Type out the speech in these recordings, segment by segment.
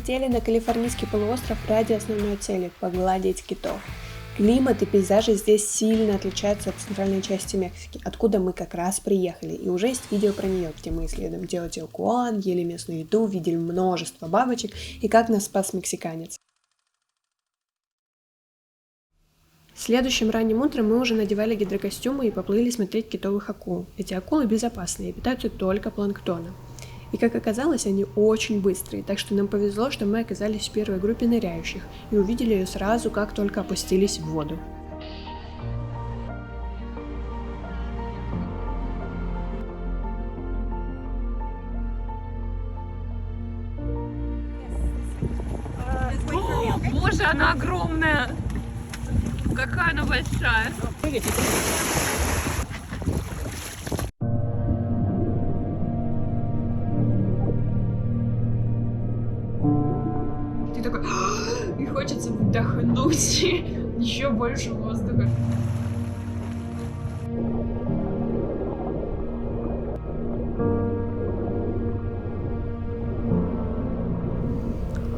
прилетели на Калифорнийский полуостров ради основной цели – погладить китов. Климат и пейзажи здесь сильно отличаются от центральной части Мексики, откуда мы как раз приехали, и уже есть видео про нее, где мы исследуем Теотиуакан, ели местную еду, видели множество бабочек и как нас спас мексиканец. Следующим ранним утром мы уже надевали гидрокостюмы и поплыли смотреть китовых акул. Эти акулы безопасные и питаются только планктоном. И как оказалось, они очень быстрые, так что нам повезло, что мы оказались в первой группе ныряющих и увидели ее сразу, как только опустились в воду. О, боже, она огромная! Какая она большая! Ты такой, и хочется вдохнуть еще больше воздуха.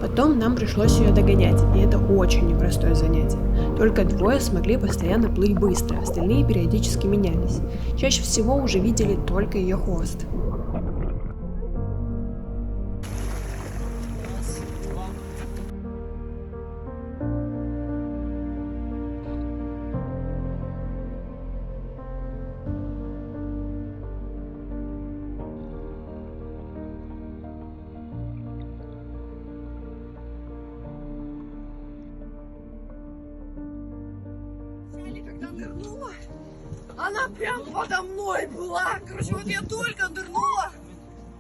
Потом нам пришлось ее догонять, и это очень непростое занятие. Только двое смогли постоянно плыть быстро, остальные периодически менялись. Чаще всего уже видели только ее хвост. Когда нырнула, она прям подо мной была. Короче, вот я только нырнула,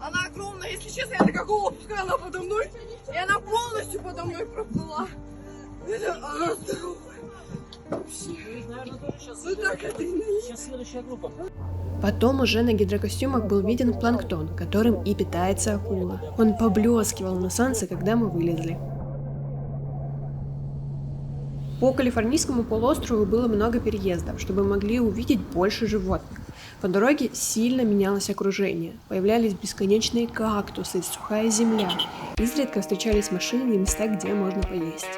она огромная. Если честно, я такая голову пускаю, она подо мной, и она полностью подо мной проплыла. Она здоровая. Вот так это и сейчас следующая группа. Потом уже на гидрокостюмах был виден планктон, которым и питается акула. Он поблескивал на солнце, когда мы вылезли. По Калифорнийскому полуострову было много переездов, чтобы могли увидеть больше животных. По дороге сильно менялось окружение. Появлялись бесконечные кактусы, сухая земля. Изредка встречались машины и места, где можно поесть.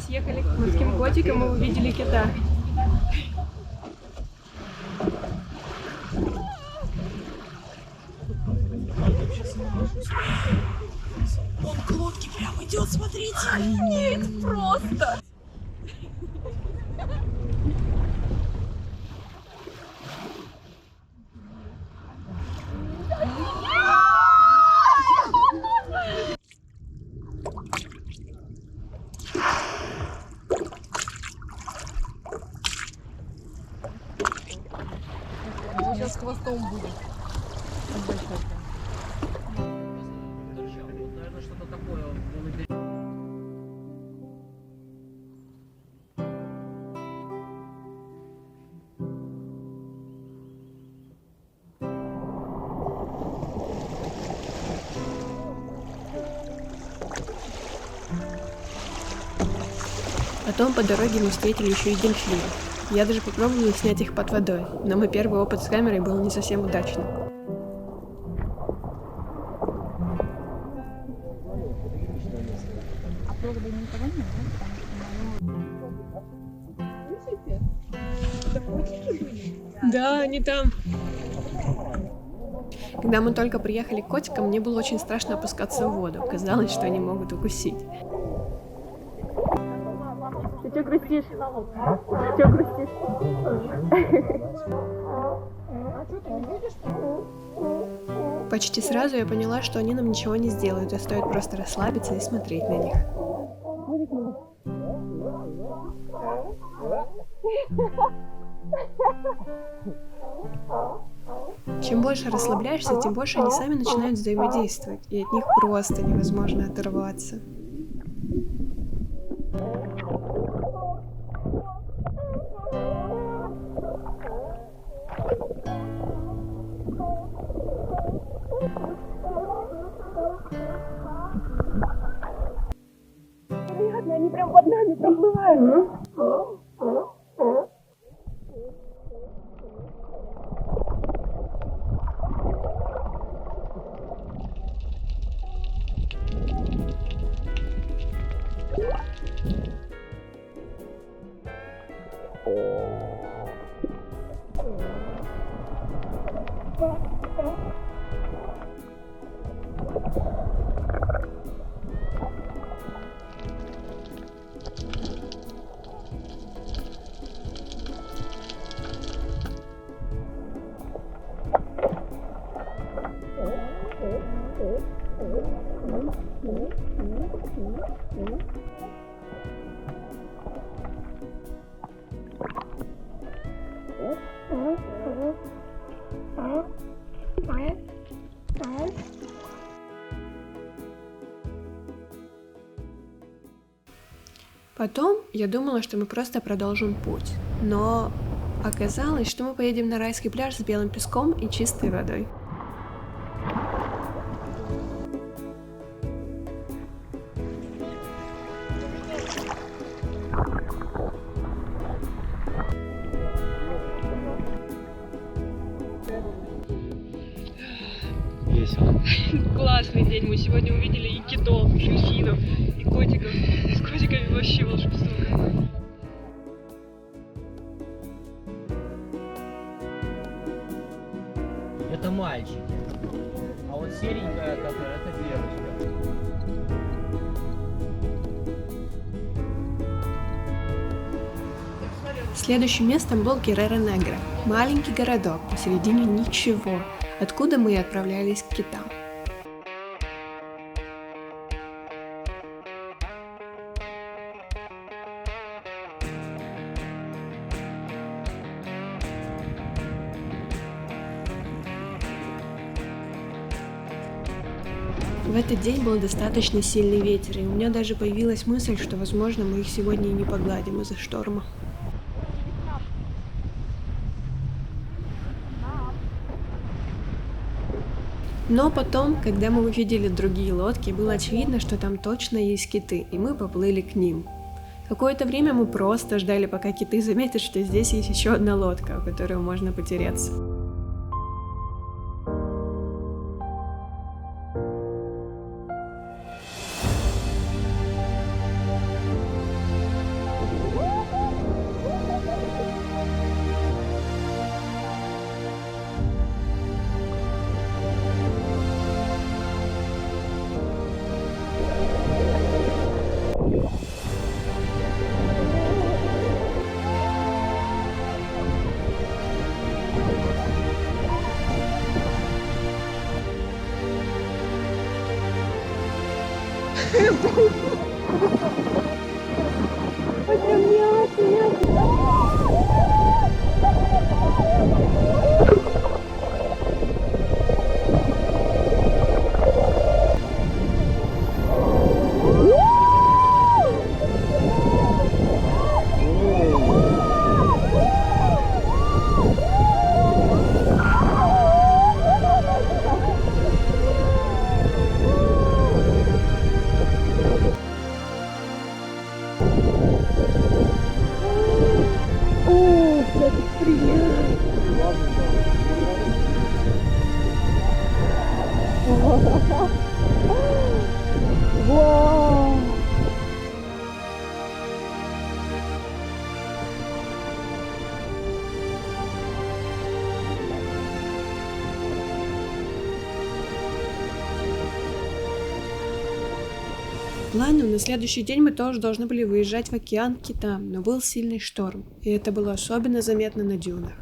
Ехали к морским котикам и увидели кита. Он к лодке прям идет, смотрите. Нет, просто. Сейчас хвостом будет. Наверное, что-то такое. Потом по дороге мы встретили еще и дельфинов. Я даже попробовала снять их под водой, но мой первый опыт с камерой был не совсем удачным. Да, они там. Когда мы только приехали к котикам, мне было очень страшно опускаться в воду. Казалось, что они могут укусить. Ты чё грустишь? Чё грустишь? Почти сразу я поняла, что они нам ничего не сделают, а стоит просто расслабиться и смотреть на них. Чем больше расслабляешься, тем больше они сами начинают взаимодействовать, и от них просто невозможно оторваться. Они прям под нами проплывают. Потом я думала, что мы просто продолжим путь, но оказалось, что мы поедем на райский пляж с белым песком и чистой водой. Весело. Классный день. Мы сегодня увидели и китов, и дельфинов, и котиков. С котиками вообще волшебство какое. Это мальчики. А вот серенькая, которая, это девочка. Следующим местом был Геррера-Негра, маленький городок посередине ничего, откуда мы и отправлялись к китам. В этот день был достаточно сильный ветер, и у меня даже появилась мысль, что, возможно, мы их сегодня и не погладим из-за шторма. Но потом, когда мы увидели другие лодки, было очевидно, что там точно есть киты, и мы поплыли к ним. Какое-то время мы просто ждали, пока киты заметят, что здесь есть еще одна лодка, в которую можно потеряться. Ладно, на следующий день мы тоже должны были выезжать в океан к китам, но был сильный шторм, и это было особенно заметно на дюнах.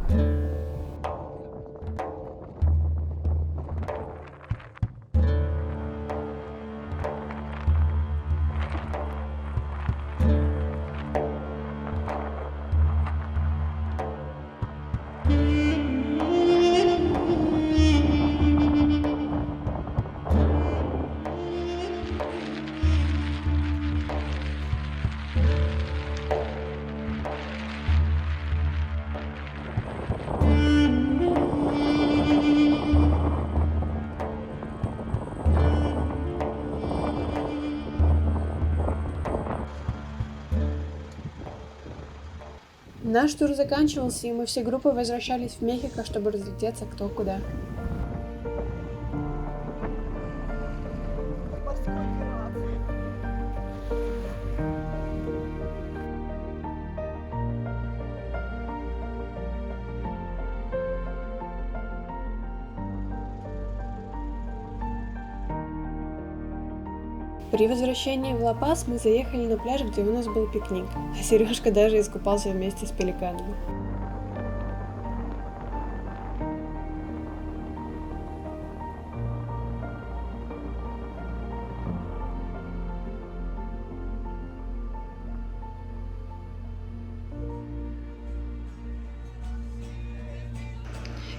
Наш тур заканчивался, и мы всей группой возвращались в Мехико, чтобы разлететься кто куда. При возвращении в Ла-Пас мы заехали на пляж, где у нас был пикник, а Сережка даже искупался вместе с пеликанами.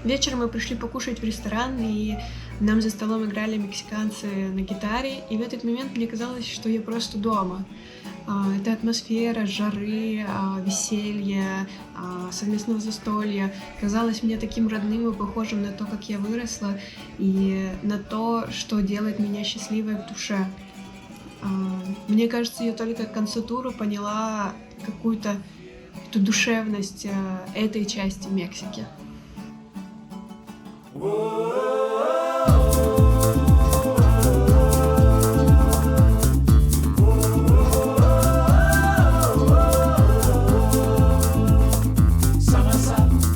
Вечером мы пришли покушать в ресторан, и нам за столом играли мексиканцы на гитаре, и в этот момент мне казалось, что я просто дома. Эта атмосфера жары, веселья, совместного застолья казалась мне таким родным и похожим на то, как я выросла, и на то, что делает меня счастливой в душе. Мне кажется, я только к концу тура поняла какую-то эту душевность этой части Мексики. Whoa.